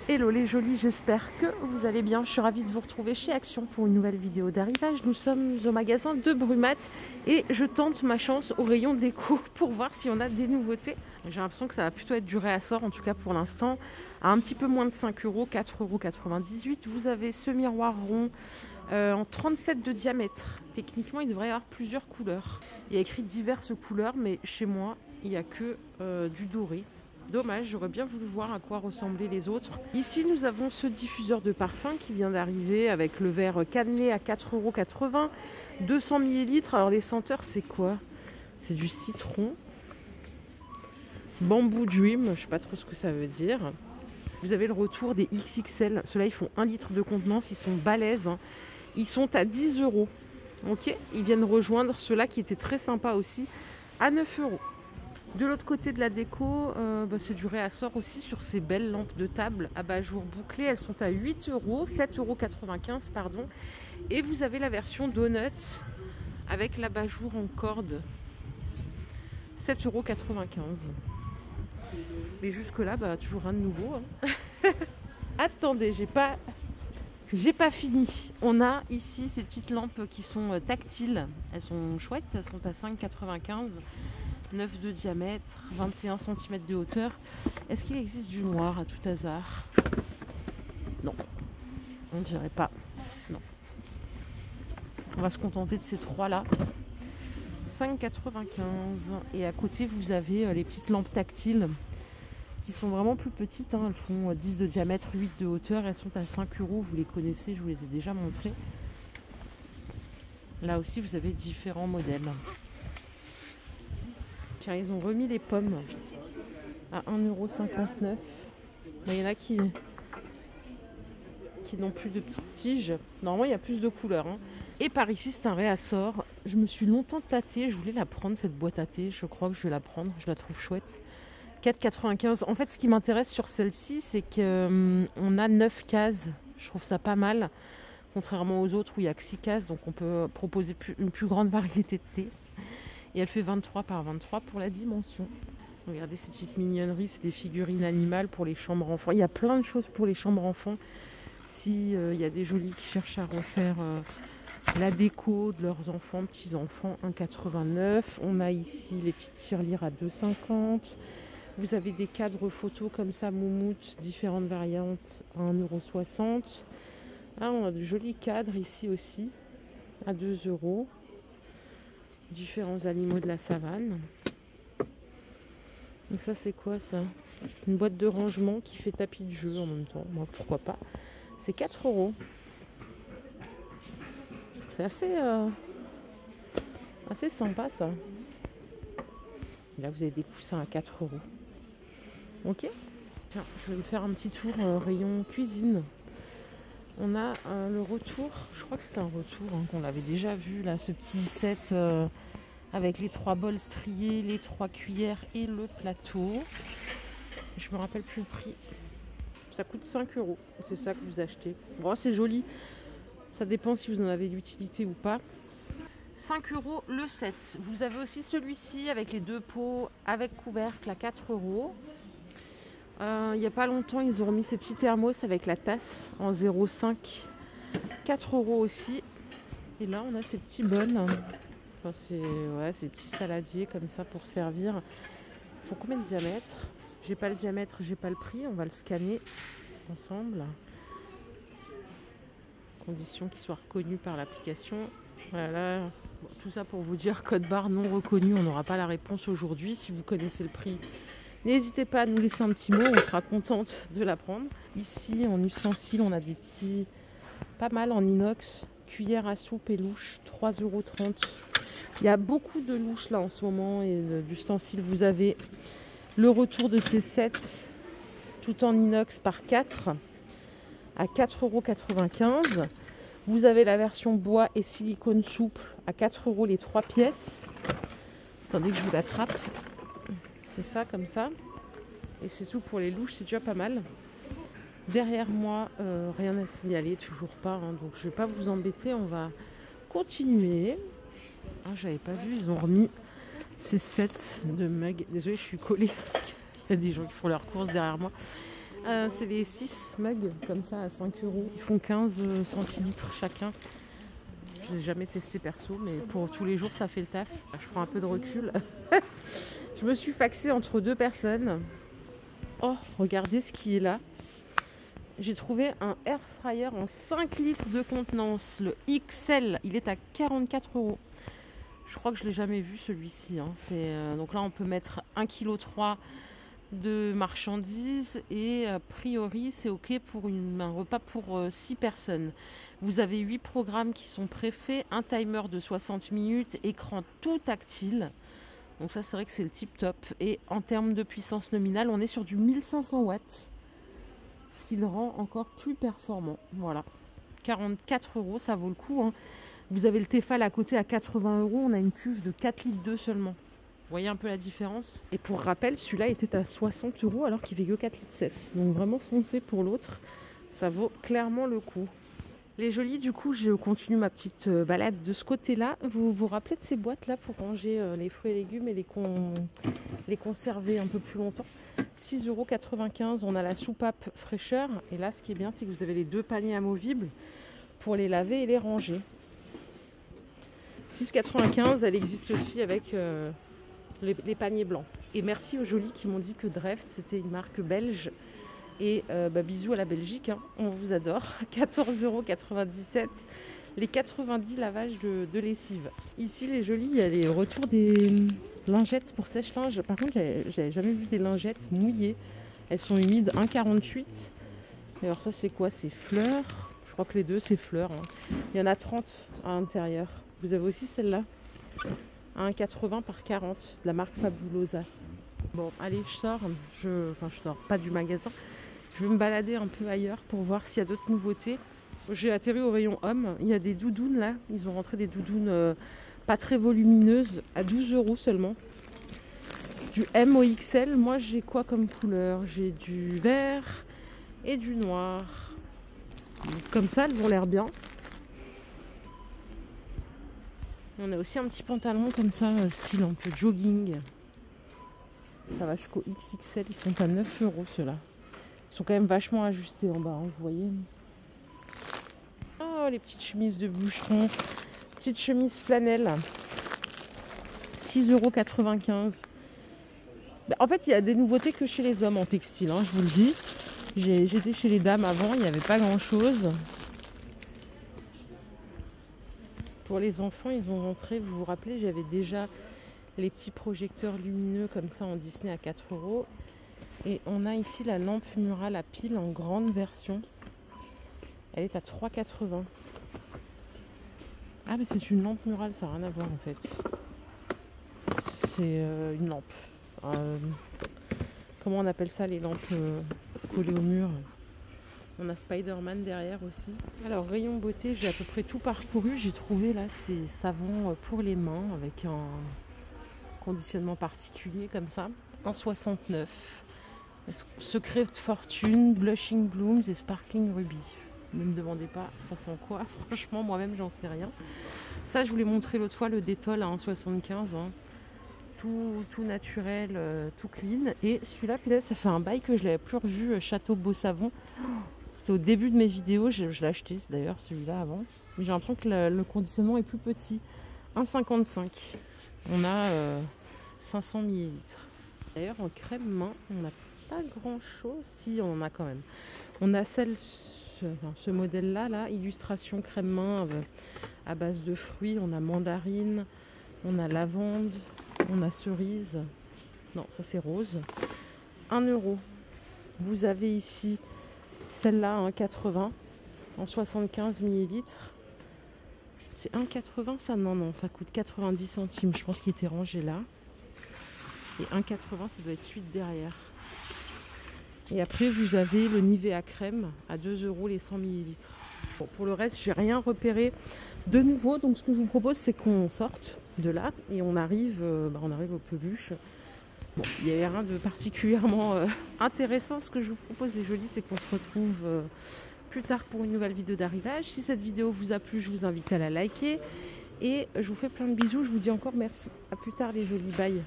Hello les jolis, j'espère que vous allez bien. Je suis ravie de vous retrouver chez Action pour une nouvelle vidéo d'arrivage. Nous sommes au magasin de Brumath et je tente ma chance au rayon déco pour voir si on a des nouveautés. J'ai l'impression que ça va plutôt être du réassort, en tout cas pour l'instant, à un petit peu moins de 5 euros, 4,98 €. Vous avez ce miroir rond en 37 de diamètre. Techniquement, il devrait y avoir plusieurs couleurs. Il y a écrit diverses couleurs, mais chez moi, il n'y a que du doré. Dommage, j'aurais bien voulu voir à quoi ressemblaient les autres. Ici, nous avons ce diffuseur de parfum qui vient d'arriver avec le verre cannelé à 4,80 €, 200 ml. Alors les senteurs, c'est quoi? C'est du citron, Bamboo Dream, je ne sais pas trop ce que ça veut dire. Vous avez le retour des XXL. Ceux-là, ils font 1 litre de contenance, ils sont balèzes. Ils sont à 10 €. Ok, ils viennent rejoindre ceux-là qui étaient très sympas aussi à 9 €. De l'autre côté de la déco, c'est du réassort aussi sur ces belles lampes de table abat-jour bouclées. Elles sont à 8 €, 7,95 € pardon. Et vous avez la version donut avec l'abat-jour en corde, 7,95 €. Mais jusque-là, toujours rien de nouveau. Attendez, j'ai pas fini. On a ici ces petites lampes qui sont tactiles. Elles sont chouettes, elles sont à 5,95 €. 9 de diamètre, 21 cm de hauteur. Est-ce qu'il existe du noir à tout hasard? Non, on ne dirait pas. Non. On va se contenter de ces trois-là. 5,95 €. Et à côté, vous avez les petites lampes tactiles qui sont vraiment plus petites. Elles font 10 de diamètre, 8 de hauteur. Elles sont à 5 €. Vous les connaissez, je vous les ai déjà montrées. Là aussi, vous avez différents modèles. Tiens, ils ont remis les pommes à 1,59 €. Il y en a qui n'ont plus de petites tiges. Normalement, il y a plus de couleurs. Et par ici, c'est un réassort. Je me suis longtemps tâtée. Je voulais la prendre, cette boîte à thé. Je crois que je vais la prendre. Je la trouve chouette. 4,95 €. En fait, ce qui m'intéresse sur celle-ci, c'est qu'on a 9 cases. Je trouve ça pas mal. Contrairement aux autres où il n'y a que 6 cases. Donc, on peut proposer une plus grande variété de thé. Et elle fait 23 par 23 pour la dimension. Regardez ces petites mignonneries, c'est des figurines animales pour les chambres enfants. Il y a plein de choses pour les chambres enfants. Si il y a des jolis qui cherchent à refaire la déco de leurs enfants, petits-enfants, 1,89 €. On a ici les petites tirelires à 2,50 €. Vous avez des cadres photos comme ça, moumoute, différentes variantes, à 1,60 €. On a de jolis cadres ici aussi, à 2 €. Différents animaux de la savane. Donc ça, c'est quoi ça? Une boîte de rangement qui fait tapis de jeu en même temps. Moi, pourquoi pas? C'est 4 €. C'est assez sympa ça. Là, vous avez des coussins à 4 €. Ok. Tiens, je vais me faire un petit tour rayon cuisine. On a le retour, je crois que c'était un retour qu'on l'avait déjà vu là, ce petit set avec les 3 bols striés, les 3 cuillères et le plateau. Je me rappelle plus le prix. Ça coûte 5 €. C'est ça que vous achetez. Bon, c'est joli. Ça dépend si vous en avez l'utilité ou pas. 5 € le set. Vous avez aussi celui-ci avec les 2 pots avec couvercle à 4 €. Il n'y a pas longtemps, ils ont remis ces petits thermos avec la tasse en 0,5. 4 € aussi. Et là, on a ces petits bols. Enfin, c'est des petits saladiers comme ça pour servir. Il faut combien de diamètre? J'ai pas le diamètre, j'ai pas le prix. On va le scanner ensemble. Condition qu'il soit reconnu par l'application. Voilà. Bon, tout ça pour vous dire, code barre non reconnu. On n'aura pas la réponse aujourd'hui. Si vous connaissez le prix, n'hésitez pas à nous laisser un petit mot, on sera contente de la prendre. Ici, en ustensile, on a des petits, pas mal en inox, cuillère à soupe et louche, 3,30 €. Il y a beaucoup de louches là en ce moment et d'ustensiles. Vous avez le retour de ces sets, tout en inox par 4, à 4,95 €. Vous avez la version bois et silicone souple à 4 € les 3 pièces. Attendez que je vous l'attrape. C'est ça, comme ça. Et c'est tout pour les louches, c'est déjà pas mal. Derrière moi, rien à signaler, toujours pas. Donc je vais pas vous embêter, on va continuer. J'avais pas vu, ils ont remis ces sets de mugs. Désolée, je suis collée. Il y a des gens qui font leurs courses derrière moi. C'est les 6 mugs comme ça à 5 €. Ils font 15 centilitres chacun. Je n'ai jamais testé perso, mais pour tous les jours ça fait le taf. Je prends un peu de recul. Je me suis faxée entre 2 personnes. Oh, regardez ce qui est là. J'ai trouvé un air fryer en 5 litres de contenance. Le XL, il est à 44 €. Je crois que je ne l'ai jamais vu celui-ci. Hein. Donc là, on peut mettre 1,3 kg de marchandises et a priori, c'est OK pour un repas pour 6 personnes. Vous avez 8 programmes qui sont préfaits, un timer de 60 minutes, écran tout tactile. Donc ça, c'est vrai que c'est le tip top. Et en termes de puissance nominale, on est sur du 1500 watts. Ce qui le rend encore plus performant. Voilà. 44 €, ça vaut le coup. Hein. Vous avez le Tefal à côté à 80 €. On a une cuve de 4 litres 2 seulement. Vous voyez un peu la différence. Et pour rappel, celui-là était à 60 € alors qu'il fait que 4 litres 7. Donc vraiment foncez pour l'autre. Ça vaut clairement le coup. Les jolis, du coup, je continue ma petite balade de ce côté-là. Vous vous rappelez de ces boîtes-là pour ranger les fruits et légumes et les conserver un peu plus longtemps. 6,95 €. On a la soupape fraîcheur. Et là, ce qui est bien, c'est que vous avez les 2 paniers amovibles pour les laver et les ranger. 6,95 €. Elle existe aussi avec les paniers blancs. Et merci aux jolis qui m'ont dit que Dreft, c'était une marque belge. Et bisous à la Belgique, hein. On vous adore. 14,97 €. Les 90 lavages de lessive. Ici, les jolis, il y a les retours des lingettes pour sèche-linge. Par contre, j'avais jamais vu des lingettes mouillées. Elles sont humides, 1,48 €. Et alors ça, c'est quoi? C'est fleurs. Je crois que les deux, c'est fleurs. Hein. Il y en a 30 à l'intérieur. Vous avez aussi celle-là. 1,80 par 40, de la marque Fabulosa. Bon, allez, je sors. Je sors pas du magasin. Je vais me balader un peu ailleurs pour voir s'il y a d'autres nouveautés. J'ai atterri au rayon homme. Il y a des doudounes là. Ils ont rentré des doudounes pas très volumineuses à 12 € seulement. Du M au XL. Moi, j'ai quoi comme couleur? J'ai du vert et du noir. Comme ça, elles ont l'air bien. On a aussi un petit pantalon comme ça, style un peu jogging. Ça va jusqu'au XXL. Ils sont à 9 € ceux-là. Ils sont quand même vachement ajustés en bas, hein, vous voyez. Oh, les petites chemises de bûcheron. Petite chemise flanelle. 6,95 €. En fait, il y a des nouveautés que chez les hommes en textile, hein, je vous le dis. J'étais chez les dames avant, il n'y avait pas grand-chose. Pour les enfants, ils ont rentré, vous vous rappelez, j'avais déjà les petits projecteurs lumineux comme ça en Disney à 4 €. Et on a ici la lampe murale à pile en grande version. Elle est à 3,80 €. Ah mais c'est une lampe murale, ça n'a rien à voir en fait. C'est une lampe. Comment on appelle ça, les lampes collées au mur? On a Spider-Man derrière aussi. Alors rayon beauté, j'ai à peu près tout parcouru. J'ai trouvé là ces savons pour les mains avec un conditionnement particulier comme ça. 1,69 €. Secret de fortune, blushing blooms et sparkling ruby. Ne me demandez pas, ça sent quoi? Franchement, moi-même, j'en sais rien. Ça, je vous l'ai montré l'autre fois, le Détol à 1,75 €. Hein. Tout naturel, tout clean. Et celui-là, peut-être, ça fait un bail que je ne l'avais plus revu, Château Beau Savon. C'était au début de mes vidéos, je l'ai acheté d'ailleurs, celui-là avant. Mais j'ai l'impression que le conditionnement est plus petit. 1,55 €. On a 500 ml. D'ailleurs, en crème main, on n'a pas grand-chose. Si, on en a quand même. On a ce modèle-là, là, illustration crème main à base de fruits. On a mandarine, on a lavande, on a cerise. Non, ça c'est rose. 1 €. Vous avez ici celle-là, 1,80 € en 75 ml. C'est 1,80 € ça? Non, ça coûte 90 centimes. Je pense qu'il était rangé là. Et 1,80 €, ça doit être suite derrière. Et après, vous avez le Nivea crème à 2 € les 100 ml. Bon, pour le reste, j'ai rien repéré de nouveau. Donc, ce que je vous propose, c'est qu'on sorte de là et on arrive aux peluches. Bon, il n'y a rien de particulièrement intéressant. Ce que je vous propose, les jolis, c'est qu'on se retrouve plus tard pour une nouvelle vidéo d'arrivage. Si cette vidéo vous a plu, je vous invite à la liker. Et je vous fais plein de bisous. Je vous dis encore merci. À plus tard, les jolis. Bye.